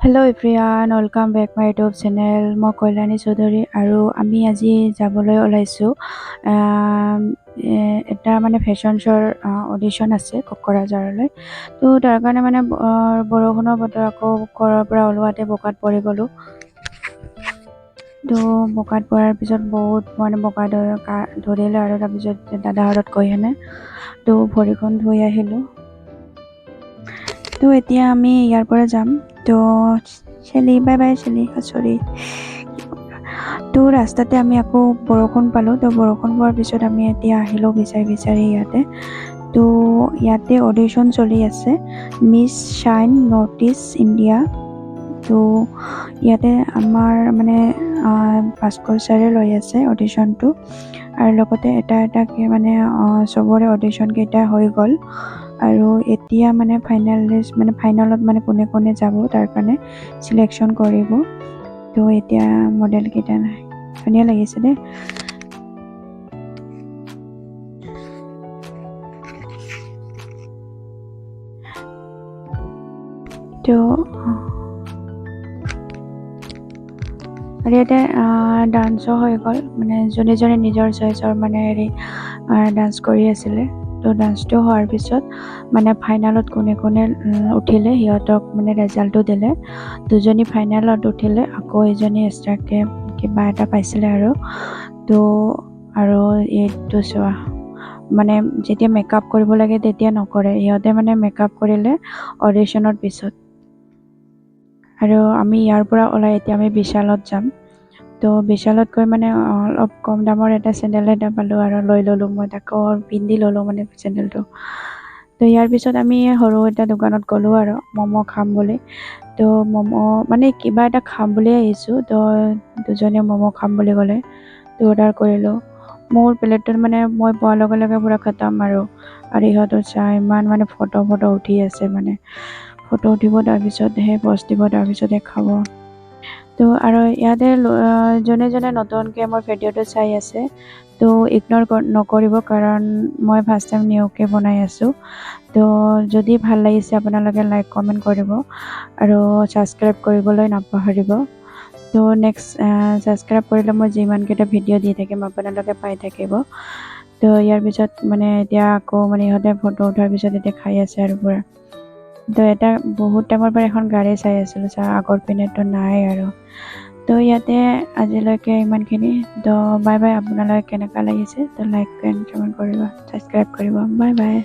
Hello' everyone, welcome back my YouTube channel. মই কল্যাণী চৌধুৰী আৰু আমি আজি যাবলৈ ওলাইছোঁ। এটা মানে ফেশ্বন শ্ব'ৰ অডিশ্যন আছে কোকৰাঝাৰলৈ। তো তাৰ কাৰণে মানে বৰষুণৰ বতৰ, আকৌ ঘৰৰ পৰা ওলোৱাতে বোকাত পৰি গ'লোঁ। তো বোকাত পৰাৰ পিছত বহুত মানে বোকা ধৰিলে আৰু তাৰপিছত দাদাহঁতত গৈ কেনে তো ভৰিখন ধুই আহিলোঁ। তো এতিয়া আমি ইয়াৰ পৰা যাম। তো চেলি বাই বাই চেলি চৰি। তো ৰাস্তাতে আমি আকৌ বৰষুণ পালোঁ। তো বৰষুণ পোৱাৰ পিছত আমি এতিয়া আহিলোঁ বিচাৰি ইয়াতে। তো ইয়াতে অডিশ্যন চলি আছে, miss shine north east India. তো ইয়াতে আমাৰ মানে ভাস্কৰ ছাৰে লৈ আছে অডিশ্যনটো, আৰু লগতে এটাকৈ মানে চবৰে অডিশ্যনকেইটা হৈ গ'ল। আৰু এতিয়া মানে ফাইনেলত মানে কোনে কোনে যাব তাৰ কাৰণে চিলেকশ্যন কৰিব। তো এতিয়া মডেলকেইটা ধুনীয়া লাগিছে দেই। তো আৰু ইয়াতে ডান্সো হৈ গ'ল, মানে যোনে যোনে নিজৰ চইচৰ মানে ডান্স কৰি আছিলে। তো ডান্সটো হোৱাৰ পিছত মানে ফাইনেলত কোনে কোনে উঠিলে সিহঁতক মানে ৰেজাল্টটো দিলে। দুজনী ফাইনেলত উঠিলে, আকৌ এজনী এক্সট্ৰাকৈ কিবা এটা পাইছিলে আৰু। তো আৰু এইটো চোৱা, মানে যেতিয়া মেকআপ কৰিব লাগে তেতিয়া নকৰে, সিহঁতে মানে মেকআপ কৰিলে অডিশ্যনৰ পিছত। আৰু আমি ইয়াৰ পৰা ওলাই এতিয়া আমি বিশালত যাম। তো বিশালত গৈ মানে অলপ কম দামৰ এটা চেণ্ডেল এটা পালোঁ আৰু লৈ ল'লোঁ। মই তাকো পিন্ধি ল'লোঁ মানে চেণ্ডেলটো। তো ইয়াৰ পিছত আমি সৰু এটা দোকানত গ'লোঁ আৰু ম'ম' খাম বুলি। তো ম'ম' মানে কিবা এটা খাম বুলি আহিছোঁ। তো দুজনে ম'ম' খাম বুলি ক'লে, তো অৰ্ডাৰ কৰিলোঁ। মোৰ প্লেটটোত মানে মই পোৱাৰ লগে লগে পূৰা খতম আৰু ইহঁতৰ চাই ইমান মানে ফটো উঠি আছে, মানে ফটো উঠিব, তাৰপিছতহে পষ্ট দিব, তাৰপিছতহে খাব। তো আৰু ইয়াতে যোনে যোনে নতুনকৈ মোৰ ভিডিঅ'টো চাই আছে, তো ইগন'ৰ নকৰিব, কাৰণ মই ফাৰ্ষ্ট টাইম নিউকৈ বনাই আছোঁ। তো যদি ভাল লাগিছে আপোনালোকে লাইক কমেণ্ট কৰিব আৰু ছাবস্ক্ৰাইব কৰিবলৈ নাপাহৰিব। তো নেক্সট ছাবস্ক্ৰাইব কৰিলে মই যিমানকেইটা ভিডিঅ' দি থাকিম আপোনালোকে পাই থাকিব। তো ইয়াৰ পিছত মানে এতিয়া আকৌ মানে ইহঁতে ফটো উঠাৰ পিছত এতিয়া খাই আছে আৰু পূৰা। তো এটা বহুত টাইমৰ পৰা এখন গাড়ী চাই আছিলোঁ, আগৰ পিনেতো নাই আৰু। তো ইয়াতে আজিলৈকে ইমানখিনি। তো বাই বাই। আপোনালোকে কেনেকুৱা লাগিছে তো লাইক এণ্ড কমেণ্ট কৰিব, ছাবস্ক্ৰাইব কৰিব। Bye bye.